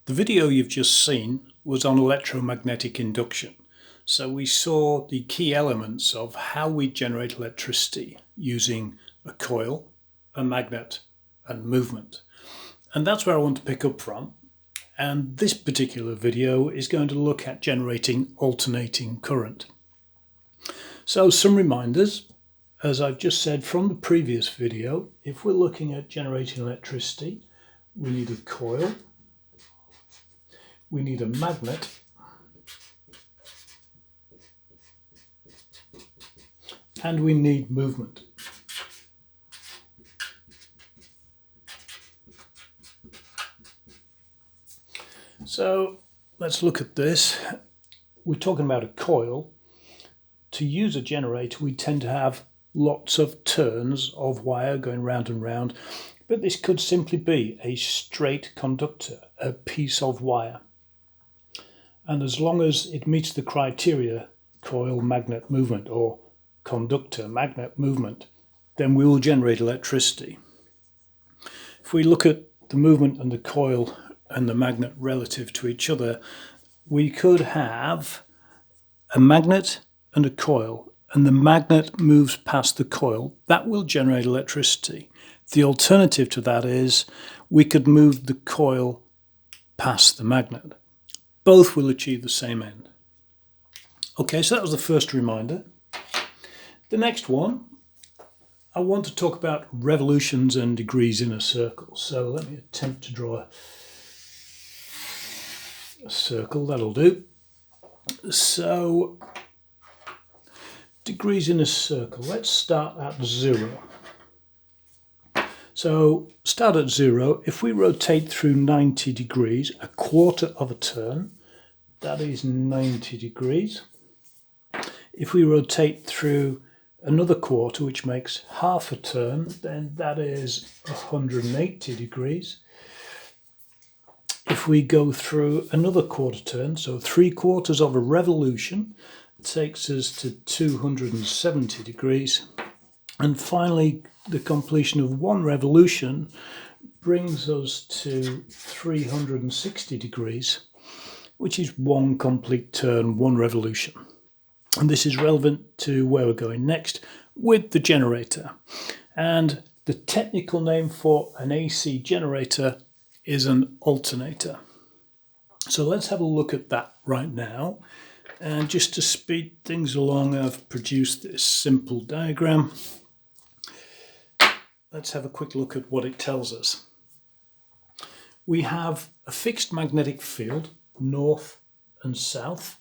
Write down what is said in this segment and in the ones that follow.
The video you've just seen was on electromagnetic induction. So we saw the key elements of how we generate electricity using a coil, a magnet, and movement. And that's where I want to pick up from. And this particular video is going to look at generating alternating current. So some reminders, as I've just said from the previous video, if we're looking at generating electricity, we need a coil, we need a magnet, and we need movement. So let's look at this. We're talking about a coil. To use a generator, we tend to have lots of turns of wire going round and round, but this could simply be a straight conductor, a piece of wire. And as long as it meets the criteria, coil, magnet, movement, or conductor, magnet, movement, then we will generate electricity. If we look at the movement and the coil and the magnet relative to each other, we could have a magnet and a coil, and the magnet moves past the coil. That will generate electricity. The alternative to that is we could move the coil past the magnet. Both will achieve the same end. Okay, so that was the first reminder. The next one, I want to talk about revolutions and degrees in a circle. So let me attempt to draw a circle, that'll do. So degrees in a circle, let's start at 0. So start at 0, if we rotate through 90 degrees, a quarter of a turn, that is 90 degrees. If we rotate through another quarter, which makes half a turn, then that is 180 degrees. If we go through another quarter turn, so 3/4 of a revolution, takes us to 270 degrees. And finally, the completion of one revolution brings us to 360 degrees, which is one complete turn, one revolution. And this is relevant to where we're going next with the generator. And the technical name for an AC generator is an alternator. So let's have a look at that right now. And just to speed things along, I've produced this simple diagram. Let's have a quick look at what it tells us. We have a fixed magnetic field, north and south.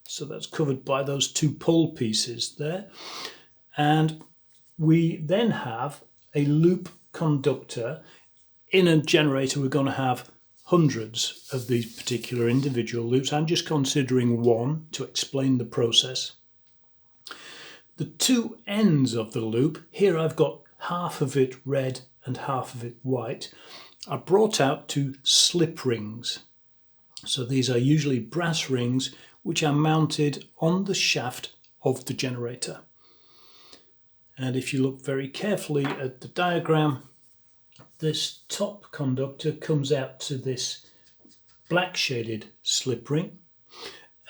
So that's covered by those two pole pieces there. And we then have a loop conductor. In a generator, we're going to have hundreds of these particular individual loops. I'm just considering one to explain the process. The two ends of the loop, here I've got half of it red and half of it white, are brought out to slip rings. So these are usually brass rings which are mounted on the shaft of the generator. And if you look very carefully at the diagram, this top conductor comes out to this black shaded slip ring,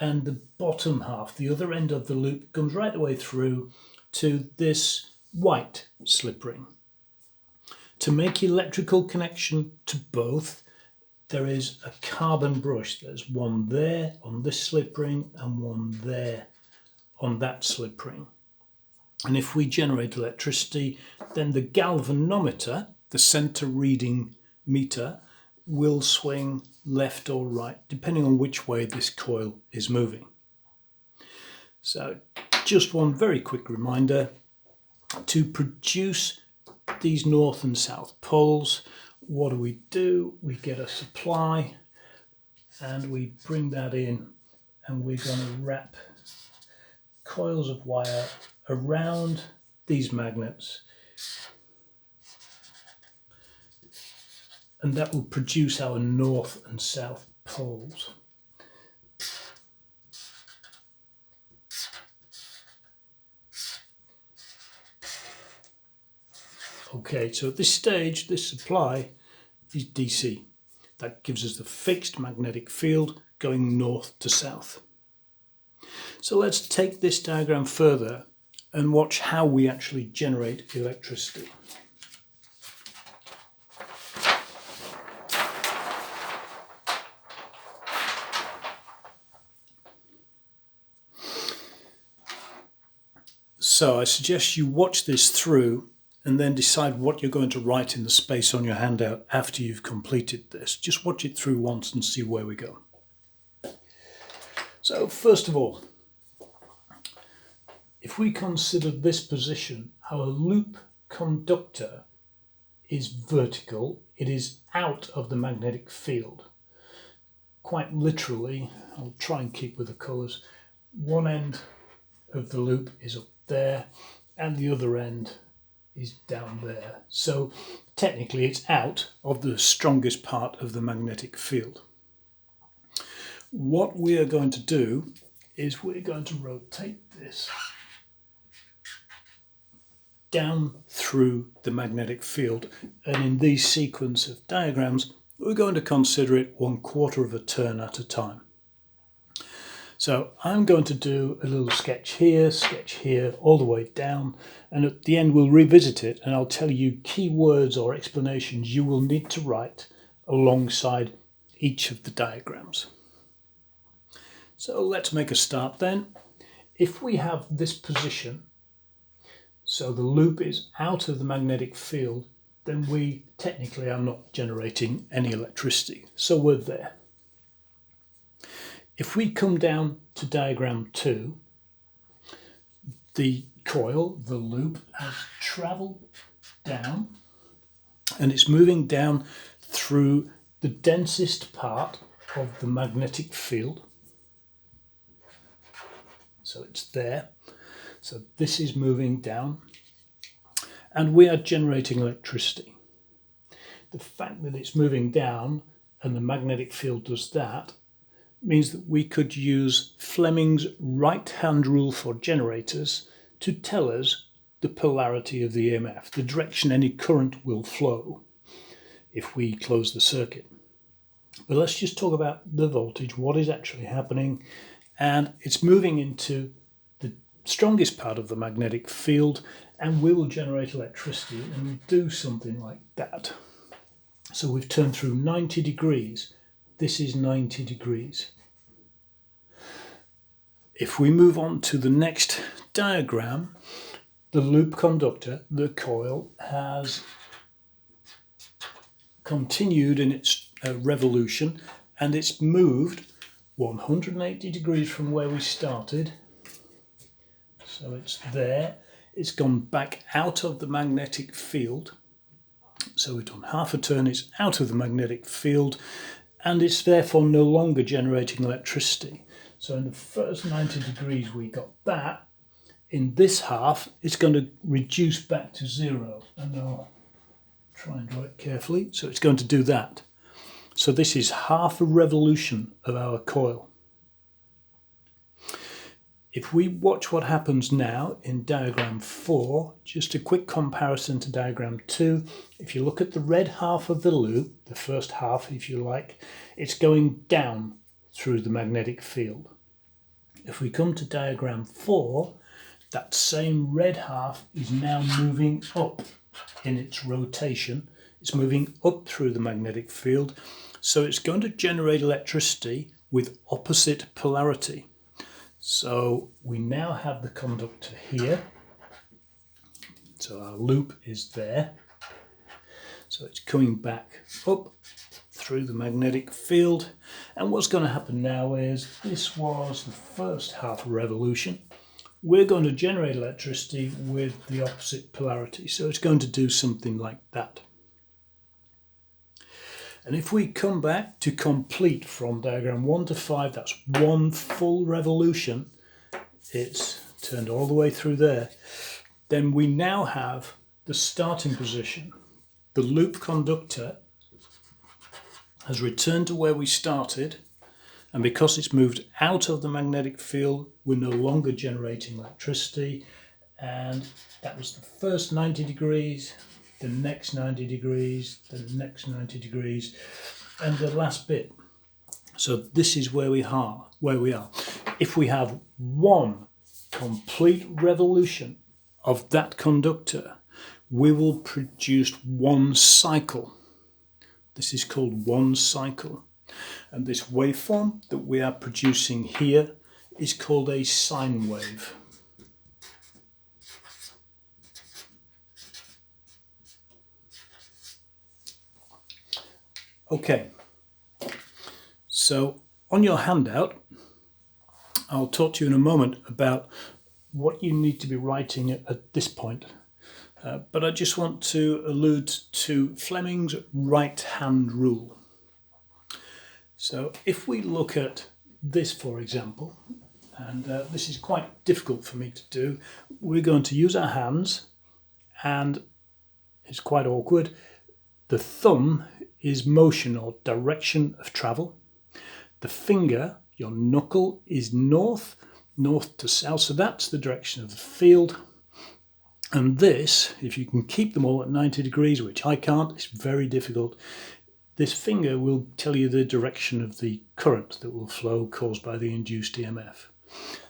and the bottom half, the other end of the loop, comes right the way through to this white slip ring. To make electrical connection to both, there is a carbon brush. There's one there on this slip ring and one there on that slip ring. And if we generate electricity, then the galvanometer, the center reading meter, will swing left or right, depending on which way this coil is moving. So just one very quick reminder, to produce these north and south poles, what do? We get a supply and we bring that in, and we're going to wrap coils of wire around these magnets, and that will produce our north and south poles. Okay, so at this stage, this supply is DC. That gives us the fixed magnetic field going north to south. So let's take this diagram further and watch how we actually generate electricity. So I suggest you watch this through and then decide what you're going to write in the space on your handout after you've completed this. Just watch it through once and see where we go. So first of all, if we consider this position, our loop conductor is vertical. It is out of the magnetic field. Quite literally, I'll try and keep with the colours, one end of the loop is up there and the other end is down there. So technically it's out of the strongest part of the magnetic field. What we are going to do is we're going to rotate this down through the magnetic field, and in these sequence of diagrams we're going to consider it 1/4 of a turn at a time. So I'm going to do a little sketch here, all the way down, and at the end we'll revisit it and I'll tell you key words or explanations you will need to write alongside each of the diagrams. So let's make a start then. If we have this position, so the loop is out of the magnetic field, then we technically are not generating any electricity, so we're there. If we come down to diagram 2, the coil, the loop, has travelled down and it's moving down through the densest part of the magnetic field. So it's there. So this is moving down and we are generating electricity. The fact that it's moving down and the magnetic field does that means that we could use Fleming's right-hand rule for generators to tell us the polarity of the EMF, the direction any current will flow if we close the circuit. But let's just talk about the voltage, what is actually happening, and it's moving into the strongest part of the magnetic field and we will generate electricity, and we do something like that. So we've turned through 90 degrees. This is 90 degrees. If we move on to the next diagram, the loop conductor, the coil, has continued in its revolution and it's moved 180 degrees from where we started. So it's there. It's gone back out of the magnetic field. So we've done half a turn, it's out of the magnetic field, and it's therefore no longer generating electricity. So in the first 90 degrees we got that. In this half it's going to reduce back to 0, and I'll try and draw it carefully. So it's going to do that. So this is half a revolution of our coil. If we watch what happens now in diagram 4, just a quick comparison to diagram 2, if you look at the red half of the loop, the first half if you like, it's going down through the magnetic field. If we come to diagram 4, that same red half is now moving up in its rotation. It's moving up through the magnetic field, so it's going to generate electricity with opposite polarity. So we now have the conductor here. So our loop is there. So it's coming back up through the magnetic field. And what's going to happen now is this was the first half revolution. We're going to generate electricity with the opposite polarity. So it's going to do something like that. And if we come back to complete from diagram 1 to 5, that's one full revolution. It's turned all the way through there. Then we now have the starting position. The loop conductor has returned to where we started, and because it's moved out of the magnetic field, we're no longer generating electricity. And that was the first 90 degrees. The next 90 degrees, the next 90 degrees, And the last bit. So this is where we are. If we have one complete revolution of that conductor, we will produce one cycle. This is called one cycle. And this waveform that we are producing here is called a sine wave. Okay, so on your handout, I'll talk to you in a moment about what you need to be writing at this point. But I just want to allude to Fleming's right-hand rule. So if we look at this, for example, and this is quite difficult for me to do, we're going to use our hands, and it's quite awkward. The thumb is motion or direction of travel. The finger, your knuckle, is north to south, so that's the direction of the field. And this, if you can keep them all at 90 degrees, which I can't, it's very difficult, this finger will tell you the direction of the current that will flow caused by the induced EMF.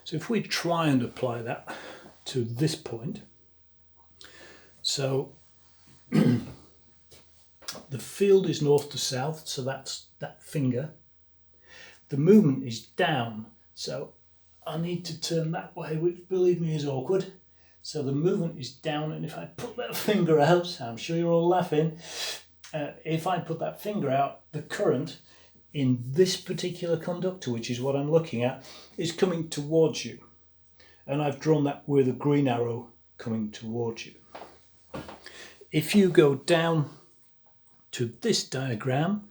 So if we try and apply that to this point, so the field is north to south, so that's that finger. The movement is down, so I need to turn that way, which believe me is awkward. So the movement is down, and if I put that finger out, I'm sure you're all laughing, if I put that finger out, the current in this particular conductor, which is what I'm looking at, is coming towards you. And I've drawn that with a green arrow coming towards you. If you go down to this diagram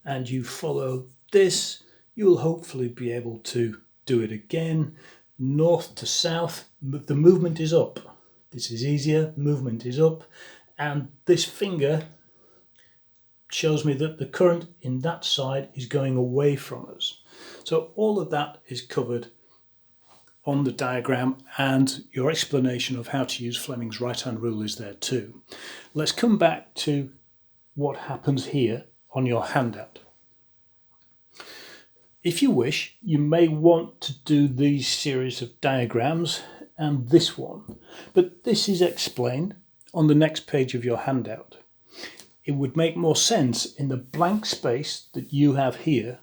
and you follow this, you'll hopefully be able to do it again. North to south, the movement is up. This is easier, movement is up, and this finger shows me that the current in that side is going away from us. So all of that is covered on the diagram, and your explanation of how to use Fleming's right-hand rule is there too. Let's come back to what happens here on your handout. If you wish, you may want to do these series of diagrams and this one, but this is explained on the next page of your handout. It would make more sense in the blank space that you have here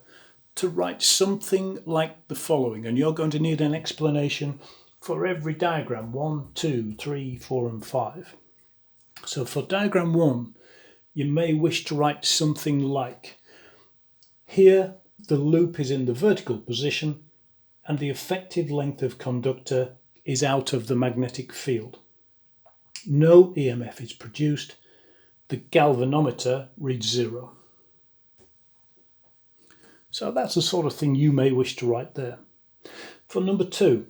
to write something like the following, and you're going to need an explanation for every diagram, 1, 2, 3, 4 and 5. So for diagram 1, you may wish to write something like, here the loop is in the vertical position and the effective length of conductor is out of the magnetic field. No EMF is produced. The galvanometer reads 0. So that's the sort of thing you may wish to write there. For number 2,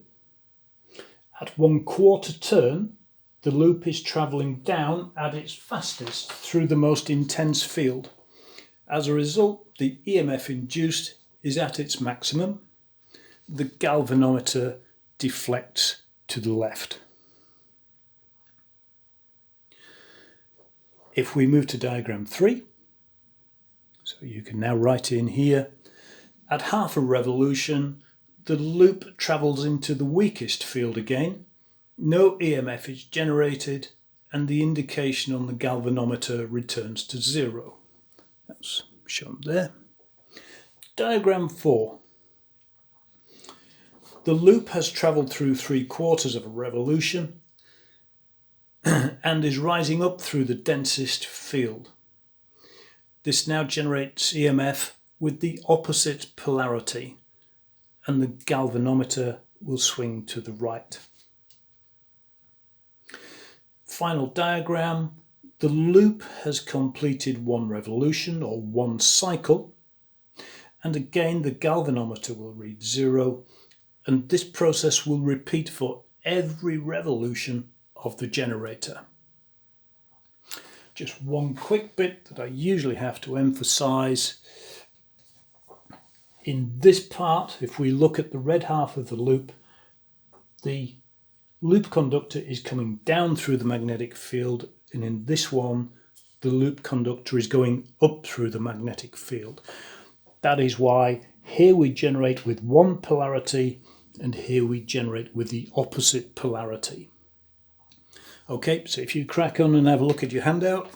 at 1/4 turn, the loop is travelling down at its fastest through the most intense field. As a result, the EMF induced is at its maximum. The galvanometer deflects to the left. If we move to diagram 3, so you can now write in here, at half a revolution, the loop travels into the weakest field again. No EMF is generated and the indication on the galvanometer returns to 0. That's shown there. Diagram 4. The loop has travelled through 3/4 of a revolution and is rising up through the densest field. This now generates EMF with the opposite polarity, and the galvanometer will swing to the right. Final diagram. The loop has completed 1 revolution or 1 cycle, and again the galvanometer will read 0, and this process will repeat for every revolution of the generator. Just one quick bit that I usually have to emphasize. In this part, if we look at the red half of the loop conductor is coming down through the magnetic field, and in this one, the the loop conductor is going up through the magnetic field. That is why here we generate with one polarity and here we generate with the opposite polarity. Okay, so if you crack on and have a look at your handout,